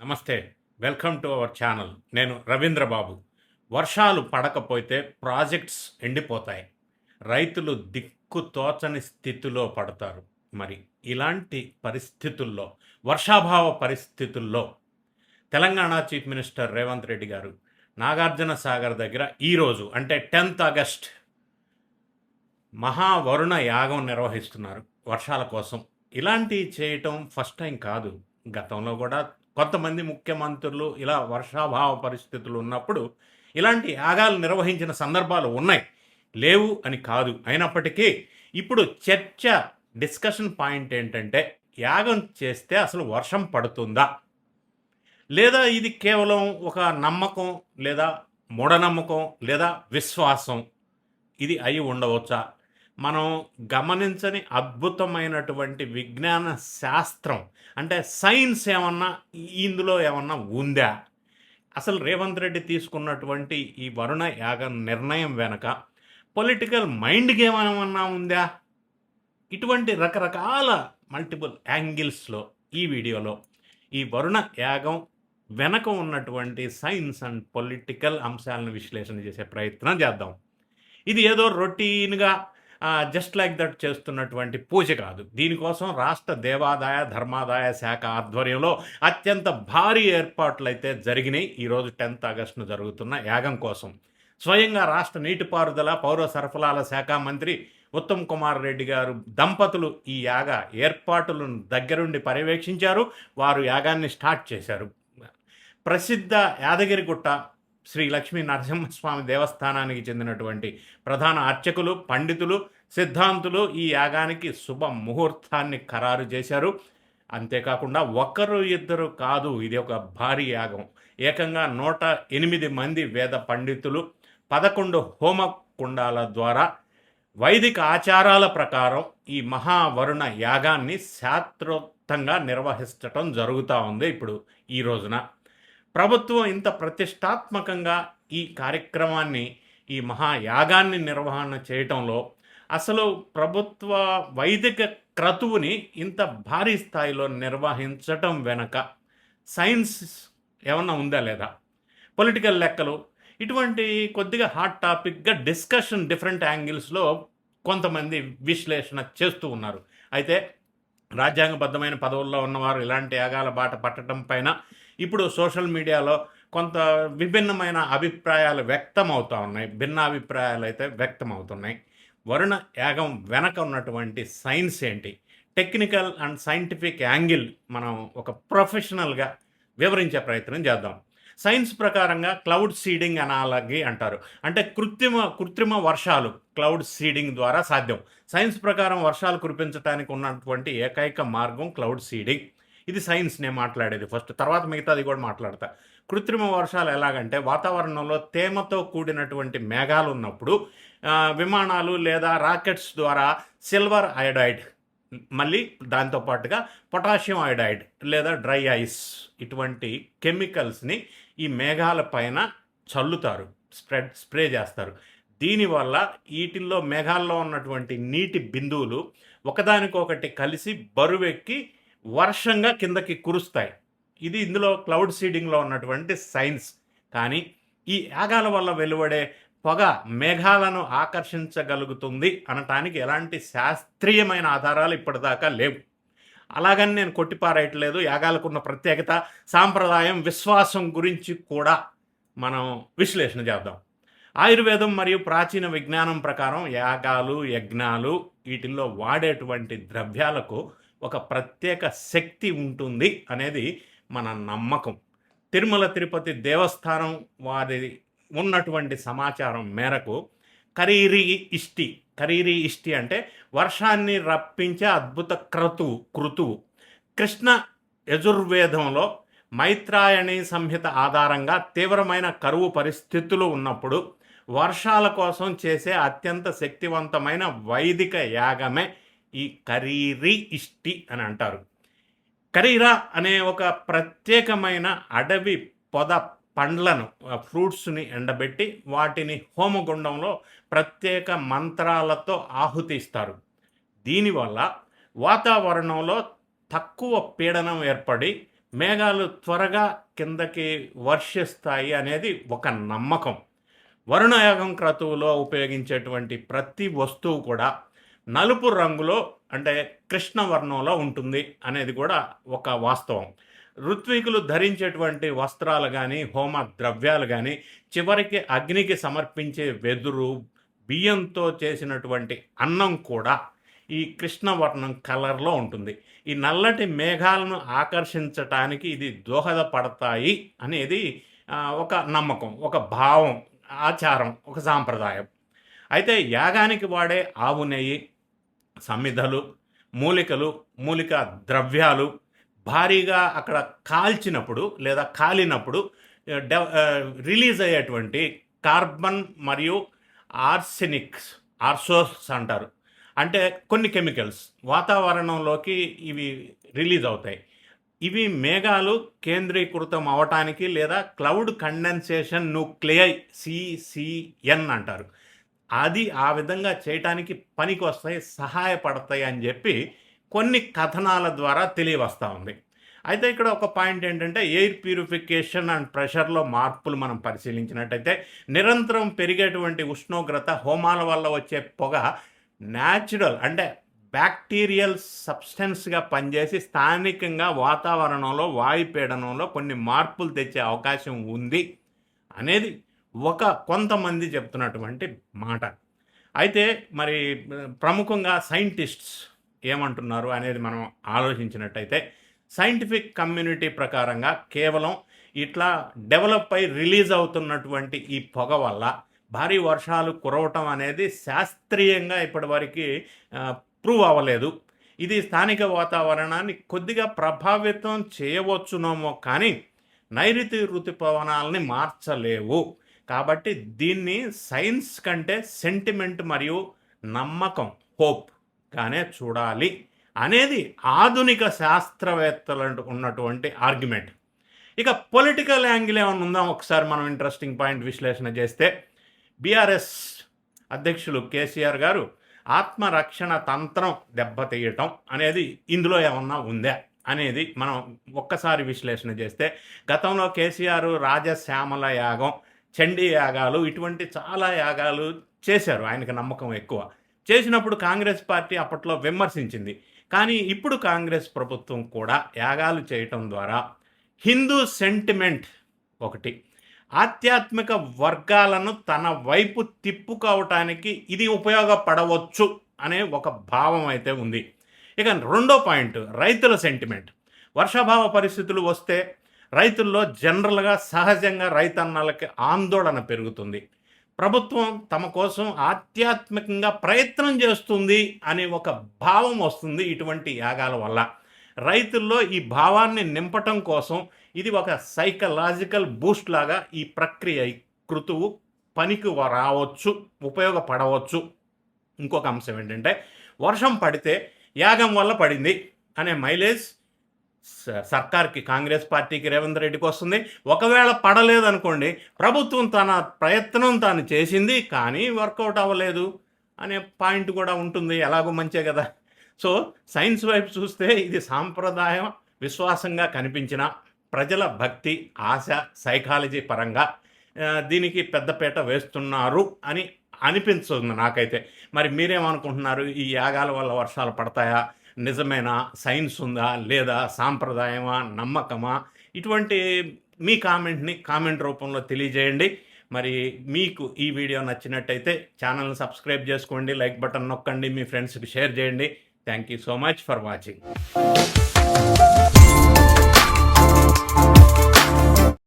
నమస్తే. Welcome to our channel. నేను రవీంద్ర బాబు. వర్షాలు పడకపోతే ప్రాజెక్ట్స్ ఎండిపోతాయి. రైతులు దిక్కు తోచని స్థితిలో పడతారు. మరి ఇలాంటి పరిస్థితుల్లో, వర్షాభావ పరిస్థితుల్లో తెలంగాణ చీఫ్ మినిస్టర్ రేవంత్ రెడ్డి గారు నాగార్జున సాగర్ దగ్గర ఈరోజు అంటే 10th ఆగస్ట్ మహావరుణ యాగం నిర్వహిస్తున్నారు వర్షాల కోసం. ఇలాంటివి చేయటం ఫస్ట్ టైం కాదు. గతంలో కూడా కొంతమంది ముఖ్యమంత్రులు ఇలా వర్షాభావ పరిస్థితులు ఉన్నప్పుడు ఇలాంటి యాగాలు నిర్వహించిన సందర్భాలు ఉన్నాయి. లేవు అని కాదు. అయినప్పటికీ ఇప్పుడు డిస్కషన్ పాయింట్ ఏంటంటే, యాగం చేస్తే అసలు వర్షం పడుతుందా, లేదా ఇది కేవలం ఒక నమ్మకం, లేదా మూఢనమ్మకం, లేదా విశ్వాసం ఇది అయి ఉండవచ్చా? మనం గమనించని అద్భుతమైనటువంటి విజ్ఞాన శాస్త్రం అంటే సైన్స్ ఏమన్నా ఇందులో ఏమన్నా ఉందా? అసలు రేవంత్ రెడ్డి తీసుకున్నటువంటి ఈ వరుణ యాగ నిర్ణయం వెనక పొలిటికల్ మైండ్ గేమ్ ఏమన్నా ఉందా? ఇటువంటి రకరకాల మల్టిపుల్ యాంగిల్స్లో ఈ వీడియోలో ఈ వరుణ యాగం వెనక ఉన్నటువంటి సైన్స్ అండ్ పొలిటికల్ అంశాలను విశ్లేషణ చేసే ప్రయత్నం చేద్దాం. ఇది ఏదో రొటీన్గా జస్ట్ లైక్ దట్ చేస్తున్నటువంటి పూజ కాదు. దీనికోసం రాష్ట్ర దేవాదాయ ధర్మాదాయ శాఖ ఆధ్వర్యంలో అత్యంత భారీ ఏర్పాట్లు అయితే జరిగినాయి. ఈరోజు 10th ఆగస్టును జరుగుతున్న యాగం కోసం స్వయంగా రాష్ట్ర నీటిపారుదల పౌర సరఫరాల శాఖ మంత్రి ఉత్తమ్ కుమార్ రెడ్డి గారు దంపతులు ఈ యాగ ఏర్పాట్లను దగ్గరుండి పర్యవేక్షించారు. వారు యాగాన్ని స్టార్ట్ చేశారు. ప్రసిద్ధ యాదగిరిగుట్ట శ్రీ లక్ష్మీ నరసింహస్వామి దేవస్థానానికి చెందినటువంటి ప్రధాన అర్చకులు, పండితులు, సిద్ధాంతులు ఈ యాగానికి శుభ ముహూర్తాన్ని ఖరారు చేశారు. అంతేకాకుండా ఒకరు ఇద్దరు కాదు, ఇది ఒక భారీ యాగం. ఏకంగా 108 మంది వేద పండితులు 11 హోమ కుండాల ద్వారా వైదిక ఆచారాల ప్రకారం ఈ మహావరుణ యాగాన్ని శాస్త్రోక్తంగా నిర్వహించటం జరుగుతూ ఉంది. ఇప్పుడు ఈ రోజున ప్రభుత్వం ఇంత ప్రతిష్టాత్మకంగా ఈ కార్యక్రమాన్ని, ఈ మహాయాగాన్ని నిర్వహణ చేయటంలో అసలు ప్రభుత్వ వైదిక క్రతువుని ఇంత భారీ స్థాయిలో నిర్వహించటం వెనక సైన్స్ ఏమన్నా ఉందా లేదా, పొలిటికల్ లెక్కలు, ఇటువంటి కొద్దిగా హాట్ టాపిక్గా డిస్కషన్ డిఫరెంట్ యాంగిల్స్లో కొంతమంది విశ్లేషణ చేస్తూ ఉన్నారు. అయితే రాజ్యాంగబద్ధమైన పదవుల్లో ఉన్నవారు ఇలాంటి యాగాల బాట పట్టడం పైన ఇప్పుడు సోషల్ మీడియాలో కొంత విభిన్నమైన అభిప్రాయాలు వ్యక్తం అవుతూ ఉన్నాయి. భిన్నాభిప్రాయాలు అయితే వ్యక్తం అవుతున్నాయి. వరుణ యాగం వెనక ఉన్నటువంటి సైన్స్ ఏంటి, టెక్నికల్ అండ్ సైంటిఫిక్ యాంగిల్ మనం ఒక ప్రొఫెషనల్గా వివరించే ప్రయత్నం చేద్దాం. సైన్స్ ప్రకారంగా క్లౌడ్ సీడింగ్ అనాలజీ అంటారు. అంటే కృత్రిమ వర్షాలు క్లౌడ్ సీడింగ్ ద్వారా సాధ్యం. సైన్స్ ప్రకారం వర్షాలు కురిపించడానికి ఉన్నటువంటి ఏకైక మార్గం క్లౌడ్ సీడింగ్. ఇది సైన్స్ నేను మాట్లాడేది ఫస్ట్, తర్వాత మిగతాది కూడా మాట్లాడతా. కృత్రిమ వర్షాలు ఎలాగంటే, వాతావరణంలో తేమతో కూడినటువంటి మేఘాలు ఉన్నప్పుడు విమానాలు లేదా రాకెట్స్ ద్వారా సిల్వర్ అయోడైడ్, మళ్ళీ దాంతోపాటుగా పొటాషియం అయోడైడ్ లేదా డ్రై ఐస్ ఇటువంటి కెమికల్స్ని ఈ మేఘాల పైన చల్లుతారు, స్ప్రే చేస్తారు. దీనివల్ల వీటిల్లో మేఘాల్లో ఉన్నటువంటి నీటి బిందువులు ఒకదానికొకటి కలిసి బరువెక్కి వర్షంగా కిందకి కురుస్తాయి. ఇది ఇందులో క్లౌడ్ సీడింగ్లో ఉన్నటువంటి సైన్స్. కానీ ఈ యాగాల వల్ల వెలువడే పొగ మేఘాలను ఆకర్షించగలుగుతుంది అనటానికి ఎలాంటి శాస్త్రీయమైన ఆధారాలు ఇప్పటిదాకా లేవు. అలాగని నేను కొట్టిపారేయట్లేదు. యాగాలకున్న ప్రత్యేకత, సాంప్రదాయం, విశ్వాసం గురించి కూడా మనం విశ్లేషణ చేద్దాం. ఆయుర్వేదం మరియు ప్రాచీన విజ్ఞానం ప్రకారం యాగాలు, యజ్ఞాలు వీటిల్లో వాడేటువంటి ద్రవ్యాలకు ఒక ప్రత్యేక శక్తి ఉంటుంది అనేది మన నమ్మకం. తిరుమల తిరుపతి దేవస్థానం వారి ఉన్నటువంటి సమాచారం మేరకు కరీరీ ఇష్టి అంటే వర్షాన్ని రప్పించే అద్భుత కృతువు. కృష్ణ యజుర్వేదంలో మైత్రాయణి సంహిత ఆధారంగా తీవ్రమైన కరువు పరిస్థితులు ఉన్నప్పుడు వర్షాల కోసం చేసే అత్యంత శక్తివంతమైన వైదిక యాగమే ఈ కరీరీ ఇష్టి అని అంటారు. కరీరా అనే ఒక ప్రత్యేకమైన అడవి పొద పండ్లను, ఫ్రూట్స్ని ఎండబెట్టి వాటిని హోమగుండంలో ప్రత్యేక మంత్రాలతో ఆహుతిస్తారు. దీనివల్ల వాతావరణంలో తక్కువ పీడనం ఏర్పడి మేఘాలు త్వరగా కిందకి వర్షిస్తాయి అనేది ఒక నమ్మకం. వరుణయాగం క్రతువులో ఉపయోగించేటువంటి ప్రతి వస్తువు కూడా నలుపు రంగులో అంటే కృష్ణవర్ణంలో ఉంటుంది అనేది కూడా ఒక వాస్తవం. ఋత్వికులు ధరించేటువంటి వస్త్రాలు కానీ హోమ ద్రవ్యాలు కానీ చివరికి అగ్నికి సమర్పించే వెదురు బియ్యంతో చేసినటువంటి అన్నం కూడా ఈ కృష్ణవర్ణం కలర్లో ఉంటుంది. ఈ నల్లటి మేఘాలను ఆకర్షించటానికి ఇది దోహదపడతాయి అనేది ఒక నమ్మకం, ఒక భావం, ఆచారం, ఒక సాంప్రదాయం. అయితే యాగానికి వాడే ఆవు నెయ్యి, సమిధలు, మూలికలు, మూలిక ద్రవ్యాలు భారీగా అక్కడ కాల్చినప్పుడు లేదా కాలినప్పుడు రిలీజ్ అయ్యేటువంటి కార్బన్ మరియు ఆర్సోస్ అంటారు. అంటే కొన్ని కెమికల్స్ వాతావరణంలోకి ఇవి రిలీజ్ అవుతాయి. ఇవి మేఘాలు కేంద్రీకృతం అవటానికి లేదా క్లౌడ్ కండెన్సేషన్ న్యూక్లియై సిసిఎన్ అంటారు. అది ఆ విధంగా చేయటానికి పనికి వస్తాయి, సహాయపడతాయి అని చెప్పి కొన్ని కథనాల ద్వారా తెలియవస్తూ ఉంది. అయితే ఇక్కడ ఒక పాయింట్ ఏంటంటే ఎయిర్ ప్యూరిఫికేషన్ అండ్ ప్రెషర్లో మార్పులు మనం పరిశీలించినట్టయితే నిరంతరం పెరిగేటువంటి ఉష్ణోగ్రత, హోమాల వల్ల వచ్చే పొగ న్యాచురల్ అంటే బ్యాక్టీరియల్ సబ్స్టెన్స్గా పనిచేసి స్థానికంగా వాతావరణంలో వాయుపీడనంలో కొన్ని మార్పులు తెచ్చే అవకాశం ఉంది అనేది కొంతమంది చెప్తున్నటువంటి మాట. అయితే మరి ప్రముఖంగా సైంటిస్ట్స్ ఏమంటున్నారు అనేది మనం ఆలోచించినట్టయితే సైంటిఫిక్ కమ్యూనిటీ ప్రకారంగా కేవలం ఇట్లా డెవలప్ అయి రిలీజ్ అవుతున్నటువంటి ఈ పొగ వల్ల భారీ వర్షాలు కురవటం అనేది శాస్త్రీయంగా ఇప్పటివరకు ప్రూవ్ అవ్వలేదు. ఇది స్థానిక వాతావరణాన్ని కొద్దిగా ప్రభావితం చేయవచ్చునేమో కానీ నైరుతి ఋతుపవనాలని మార్చలేవు. కాబట్టి దీన్ని సైన్స్ కంటే సెంటిమెంట్ మరియు నమ్మకం, హోప్గానే చూడాలి అనేది ఆధునిక శాస్త్రవేత్తలు ఉన్నటువంటి ఆర్గ్యుమెంట్. ఇక పొలిటికల్ యాంగిల్ ఏమైనా ఉందా ఒకసారి మనం ఇంట్రెస్టింగ్ పాయింట్ విశ్లేషణ చేస్తే, బీఆర్ఎస్ అధ్యక్షులు కేసీఆర్ గారు ఆత్మరక్షణ తంత్రం దెబ్బతీయటం అనేది ఇందులో ఏమన్నా ఉందా అనేది మనం ఒక్కసారి విశ్లేషణ చేస్తే, గతంలో కేసీఆర్ రాజశ్యామల యాగం, చండీ యాగాలు ఇటువంటి చాలా యాగాలు చేశారు. ఆయనకు నమ్మకం ఎక్కువ. చేసినప్పుడు కాంగ్రెస్ పార్టీ అప్పట్లో విమర్శించింది. కానీ ఇప్పుడు కాంగ్రెస్ ప్రభుత్వం కూడా యాగాలు చేయటం ద్వారా హిందూ సెంటిమెంట్ ఒకటి, ఆధ్యాత్మిక వర్గాలను తన వైపు తిప్పుకోవటానికి ఇది ఉపయోగపడవచ్చు అనే ఒక భావం అయితే ఉంది. ఇక రెండో పాయింట్ రైతుల సెంటిమెంట్. వర్షాభావ పరిస్థితులు వస్తే రైతుల్లో జనరల్గా సహజంగా రైతన్నలకి ఆందోళన పెరుగుతుంది. ప్రభుత్వం తమ కోసం ఆధ్యాత్మికంగా ప్రయత్నం చేస్తుంది అనే ఒక భావం వస్తుంది ఇటువంటి యాగాల వల్ల. రైతుల్లో ఈ భావాన్ని నింపటం కోసం ఇది ఒక సైకలాజికల్ బూస్ట్ లాగా ఈ ప్రక్రియ, ఈ కృతువు పనికి రావచ్చు, ఉపయోగపడవచ్చు. ఇంకొక అంశం ఏంటంటే వర్షం పడితే యాగం వల్ల పడింది అనే మైలేజ్ సర్కార్కి, కాంగ్రెస్ పార్టీకి, రేవంత్ రెడ్డికి వస్తుంది. ఒకవేళ పడలేదనుకోండి, ప్రభుత్వం తన ప్రయత్నం తాను చేసింది కానీ వర్కౌట్ అవ్వలేదు అనే పాయింట్ కూడా ఉంటుంది. ఎలాగో మంచే కదా. సో సైన్స్ వైపు చూస్తే ఇది సాంప్రదాయం విశ్వాసంగా కనిపించిన ప్రజల భక్తి, ఆశ, సైకాలజీ పరంగా దీనికి పెద్దపీట వేస్తున్నారు అని అనిపించుంది నాకైతే. మరి మీరేమనుకుంటున్నారు? ఈ యాగాల వల్ల వర్షాలు పడతాయా? నిజమేనా? సైన్స్ ఉందా లేదా? సాంప్రదాయమా? నమ్మకమా? ఇటువంటి మీ కామెంట్ని కామెంట్ రూపంలో తెలియజేయండి. మరి మీకు ఈ వీడియో నచ్చినట్టయితే ఛానల్ని సబ్స్క్రైబ్ చేసుకోండి, లైక్ బటన్ నొక్కండి, మీ ఫ్రెండ్స్కి షేర్ చేయండి. Thank you so much for watching.